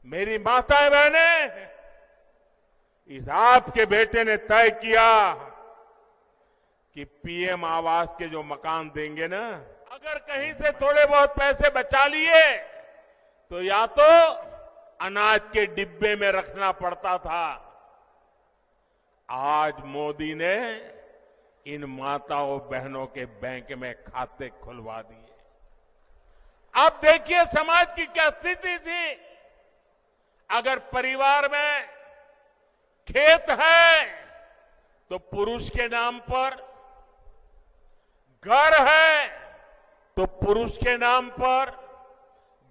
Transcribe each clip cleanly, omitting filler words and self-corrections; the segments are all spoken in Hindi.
मेरी माताएं बहनें, इस आपके बेटे ने तय किया कि पीएम आवास के जो मकान देंगे ना, अगर कहीं से थोड़े बहुत पैसे बचा लिए तो या तो अनाज के डिब्बे में रखना पड़ता था। आज मोदी ने इन माताओं बहनों के बैंक में खाते खुलवा दिए। अब देखिए समाज की क्या स्थिति थी। अगर परिवार में खेत है तो पुरुष के नाम पर, घर है तो पुरुष के नाम पर,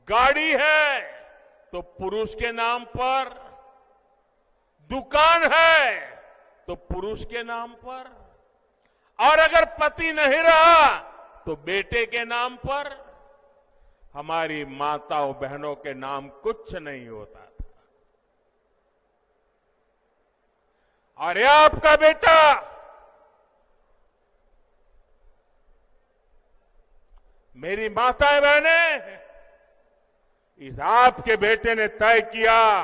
गाड़ी है तो पुरुष के नाम पर, दुकान है तो पुरुष के नाम पर, और अगर पति नहीं रहा तो बेटे के नाम पर। हमारी माताओं बहनों के नाम कुछ नहीं होता था। और ये आपका बेटा मेरी माताएं बहनें, इस आपके बेटे ने तय किया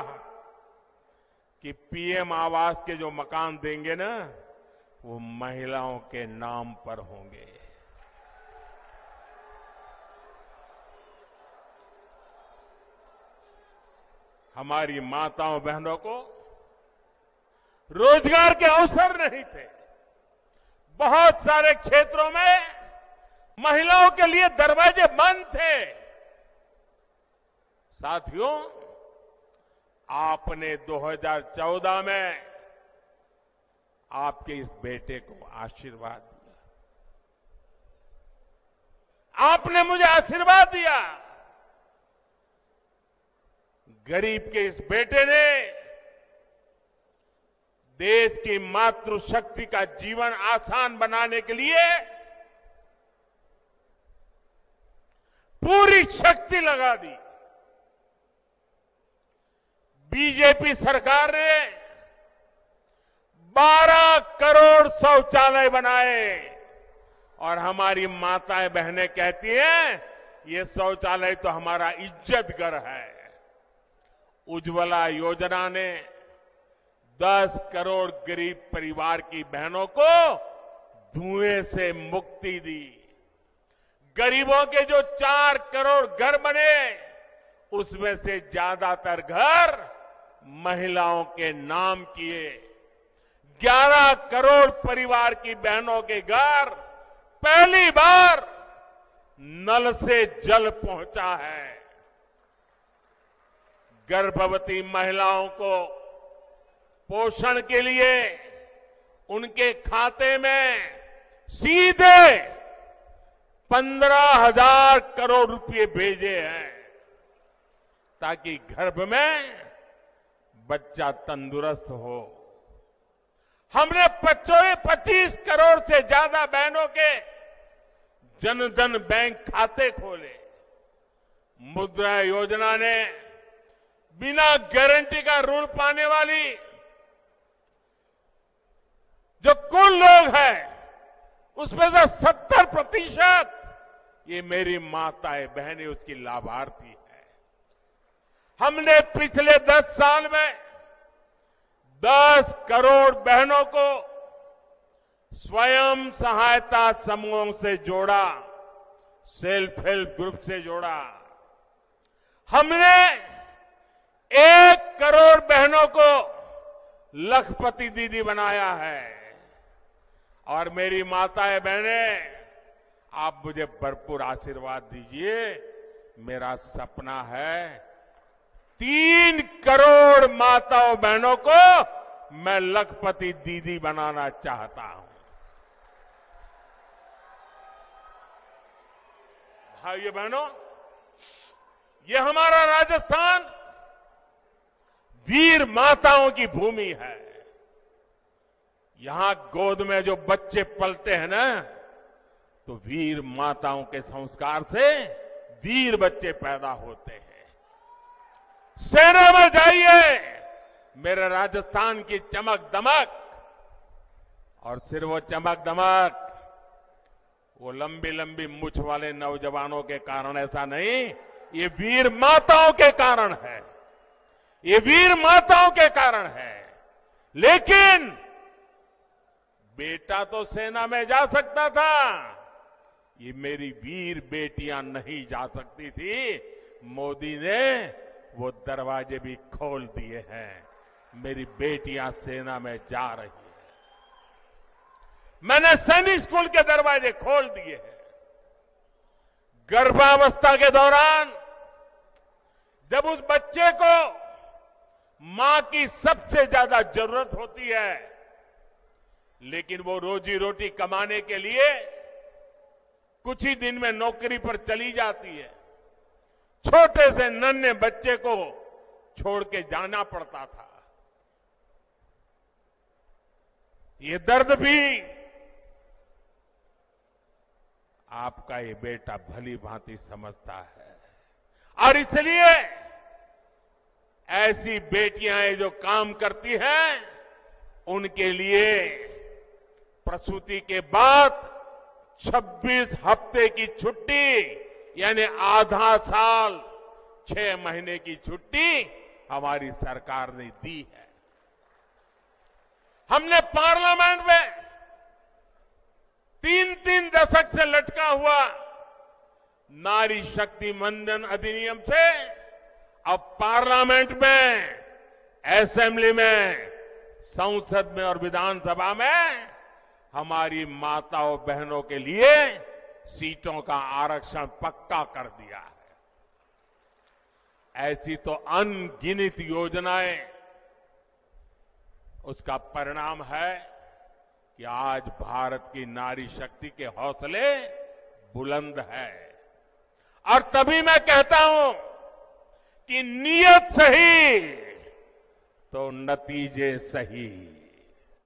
कि पीएम आवास के जो मकान देंगे ना, वो महिलाओं के नाम पर होंगे। हमारी माताओं बहनों को रोजगार के अवसर नहीं थे। बहुत सारे क्षेत्रों में महिलाओं के लिए दरवाजे बंद थे। साथियों, आपने 2014 में आपके इस बेटे को आशीर्वाद दिया। आपने मुझे आशीर्वाद दिया। गरीब के इस बेटे ने देश की मातृशक्ति का जीवन आसान बनाने के लिए पूरी शक्ति लगा दी। बीजेपी सरकार ने 12 करोड़ शौचालय बनाए और हमारी माताएं बहनें कहती हैं, ये शौचालय तो हमारा इज्जत घर है। उज्ज्वला योजना ने 10 करोड़ गरीब परिवार की बहनों को धुएं से मुक्ति दी। गरीबों के जो 4 करोड़ घर बने, उसमें से ज्यादातर घर महिलाओं के नाम किए। 11 करोड़ परिवार की बहनों के घर पहली बार नल से जल पहुंचा है। गर्भवती महिलाओं को पोषण के लिए उनके खाते में सीधे 15,000 करोड़ रुपए भेजे हैं, ताकि गर्भ में बच्चा तंदुरुस्त हो। हमने 25 करोड़ से ज्यादा बहनों के जनधन बैंक खाते खोले। मुद्रा योजना ने बिना गारंटी का ऋण पाने वाली जो कुल लोग हैं, उसमें से 70% ये मेरी माताएं बहनें उसकी लाभार्थी है। हमने पिछले 10 साल में 10 करोड़ बहनों को स्वयं सहायता समूहों से जोड़ा, सेल्फ हेल्प ग्रुप से जोड़ा। हमने 1 करोड़ बहनों को लखपति दीदी बनाया है। और मेरी माताएं बहनें, आप मुझे भरपूर आशीर्वाद दीजिए। मेरा सपना है 3 करोड़ माताओं बहनों को मैं लखपति दीदी बनाना चाहता हूं। भाइयों बहनों, ये हमारा राजस्थान वीर माताओं की भूमि है। यहां गोद में जो बच्चे पलते हैं ना, तो वीर माताओं के संस्कार से वीर बच्चे पैदा होते हैं। सेना में जाइए, मेरे राजस्थान की चमक दमक, और सिर्फ वो चमक दमक वो लंबी लंबी मूछ वाले नौजवानों के कारण ऐसा नहीं, ये वीर माताओं के कारण है। ये वीर माताओं के कारण है। लेकिन बेटा तो सेना में जा सकता था, ये मेरी वीर बेटियां नहीं जा सकती थी। मोदी ने वो दरवाजे भी खोल दिए हैं, मेरी बेटियां सेना में जा रही है। मैंने सैनिक स्कूल के दरवाजे खोल दिए हैं। गर्भावस्था के दौरान जब उस बच्चे को मां की सबसे ज्यादा जरूरत होती है, लेकिन वो रोजी रोटी कमाने के लिए कुछ ही दिन में नौकरी पर चली जाती है, छोटे से नन्हे बच्चे को छोड़ के जाना पड़ता था। ये दर्द भी आपका ये बेटा भली भांति समझता है। और इसलिए ऐसी बेटियां जो काम करती हैं, उनके लिए प्रसूति के बाद 26 हफ्ते की छुट्टी यानी आधा साल 6 महीने की छुट्टी हमारी सरकार ने दी है। हमने पार्लियामेंट में 3-3 दशक से लटका हुआ नारी शक्ति वंदन अधिनियम से अब पार्लियामेंट में, असेंबली में, संसद में और विधानसभा में हमारी माताओं बहनों के लिए सीटों का आरक्षण पक्का कर दिया है। ऐसी तो अनगिनत योजनाएं उसका परिणाम है कि आज भारत की नारी शक्ति के हौसले बुलंद है। और तभी मैं कहता हूं कि नीयत सही तो नतीजे सही।